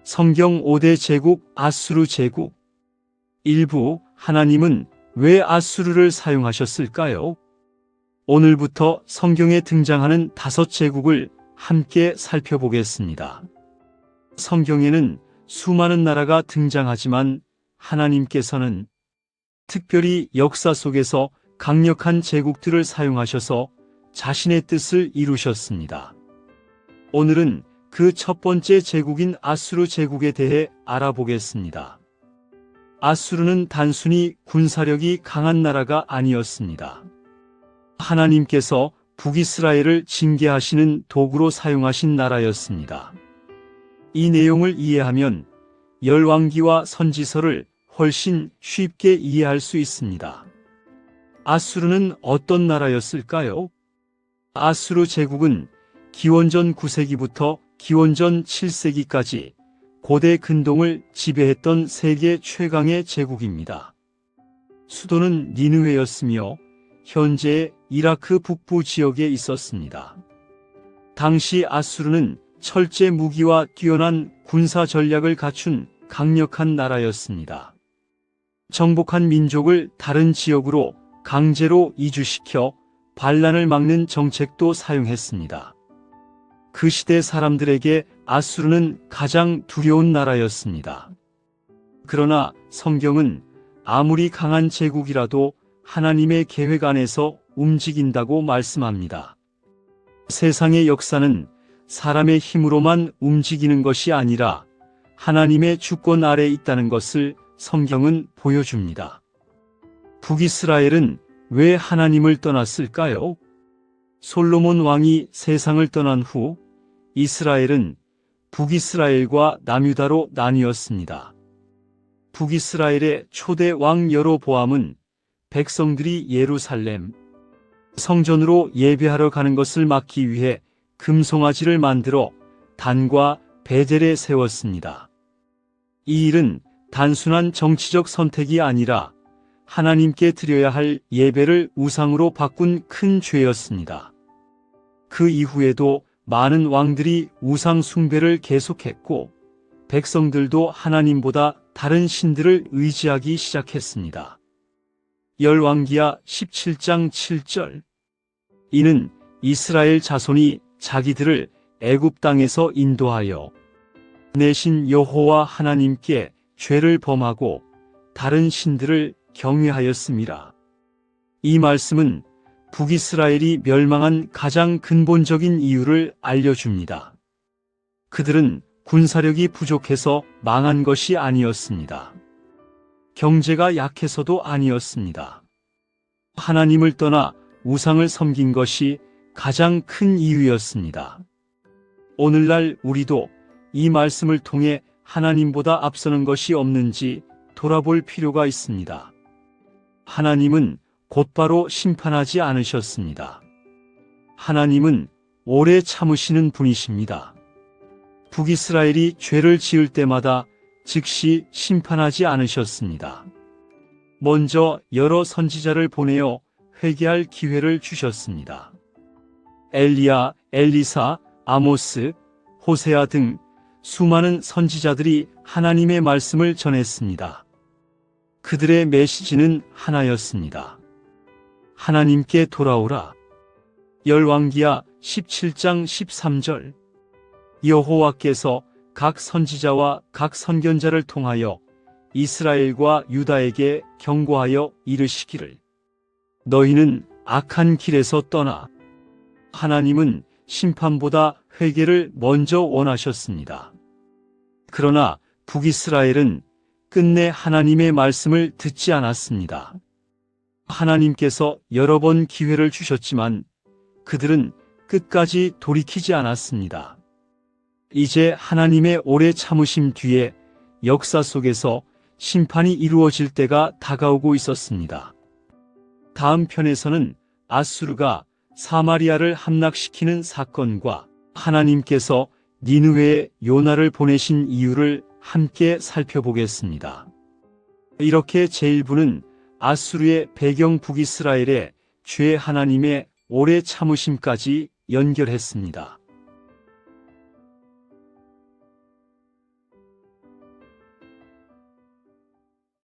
성경 5대 제국 아수르 제국. 일부 하나님은 왜 아수르를 사용하셨을까요? 오늘부터 성경에 등장하는 5제국을 함께 살펴보겠습니다. 성경에는 수많은 나라가 등장하지만 하나님께서는 특별히 역사 속에서 강력한 제국들을 사용하셔서 자신의 뜻을 이루셨습니다. 오늘은 그 첫 번째 제국인 아수르 제국에 대해 알아보겠습니다. 아수르는 단순히 군사력이 강한 나라가 아니었습니다. 하나님께서 북이스라엘을 징계하시는 도구로 사용하신 나라였습니다. 이 내용을 이해하면 열왕기와 선지서를 훨씬 쉽게 이해할 수 있습니다. 아수르는 어떤 나라였을까요? 아수르 제국은 기원전 9세기부터 기원전 7세기까지 고대 근동을 지배했던 세계 최강의 제국입니다. 수도는 니느웨였으며 현재의 이라크 북부 지역에 있었습니다. 당시 아수르는 철제 무기와 뛰어난 군사 전략을 갖춘 강력한 나라였습니다. 정복한 민족을 다른 지역으로 강제로 이주시켜 반란을 막는 정책도 사용했습니다. 그 시대 사람들에게 아수르는 가장 두려운 나라였습니다. 그러나 성경은 아무리 강한 제국이라도 하나님의 계획 안에서 움직인다고 말씀합니다. 세상의 역사는 사람의 힘으로만 움직이는 것이 아니라 하나님의 주권 아래 있다는 것을 성경은 보여줍니다. 북이스라엘은 왜 하나님을 떠났을까요? 솔로몬 왕이 세상을 떠난 후 이스라엘은 북이스라엘과 남유다로 나뉘었습니다. 북이스라엘의 초대 왕 여로보암은 백성들이 예루살렘 성전으로 예배하러 가는 것을 막기 위해 금송아지를 만들어 단과 베델에 세웠습니다. 이 일은 단순한 정치적 선택이 아니라 하나님께 드려야 할 예배를 우상으로 바꾼 큰 죄였습니다. 그 이후에도 많은 왕들이 우상 숭배를 계속했고 백성들도 하나님보다 다른 신들을 의지하기 시작했습니다. 열왕기하 17장 7절. 이는 이스라엘 자손이 자기들을 애굽 땅에서 인도하여 내신 여호와 하나님께 죄를 범하고 다른 신들을 경외하였음이라. 이 말씀은 북이스라엘이 멸망한 가장 근본적인 이유를 알려줍니다. 그들은 군사력이 부족해서 망한 것이 아니었습니다. 경제가 약해서도 아니었습니다. 하나님을 떠나 우상을 섬긴 것이 가장 큰 이유였습니다. 오늘날 우리도 이 말씀을 통해 하나님보다 앞서는 것이 없는지 돌아볼 필요가 있습니다. 하나님은 곧바로 심판하지 않으셨습니다. 하나님은 오래 참으시는 분이십니다. 북이스라엘이 죄를 지을 때마다 즉시 심판하지 않으셨습니다. 먼저 여러 선지자를 보내어 회개할 기회를 주셨습니다. 엘리야, 엘리사, 아모스, 호세아 등 수많은 선지자들이 하나님의 말씀을 전했습니다. 그들의 메시지는 하나였습니다. 하나님께 돌아오라. 열왕기하 17장 13절. 여호와께서 각 선지자와 각 선견자를 통하여 이스라엘과 유다에게 경고하여 이르시기를 너희는 악한 길에서 떠나. 하나님은 심판보다 회개를 먼저 원하셨습니다. 그러나 북이스라엘은 끝내 하나님의 말씀을 듣지 않았습니다. 하나님께서 여러 번 기회를 주셨지만 그들은 끝까지 돌이키지 않았습니다. 이제 하나님의 오래 참으심 뒤에 역사 속에서 심판이 이루어질 때가 다가오고 있었습니다. 다음 편에서는 아수르가 사마리아를 함락시키는 사건과 하나님께서 니느웨에 요나를 보내신 이유를 함께 살펴보겠습니다. 이렇게 제1부는 아수르의 배경 북이스라엘의 죄 하나님의 오래 참으심까지 연결했습니다.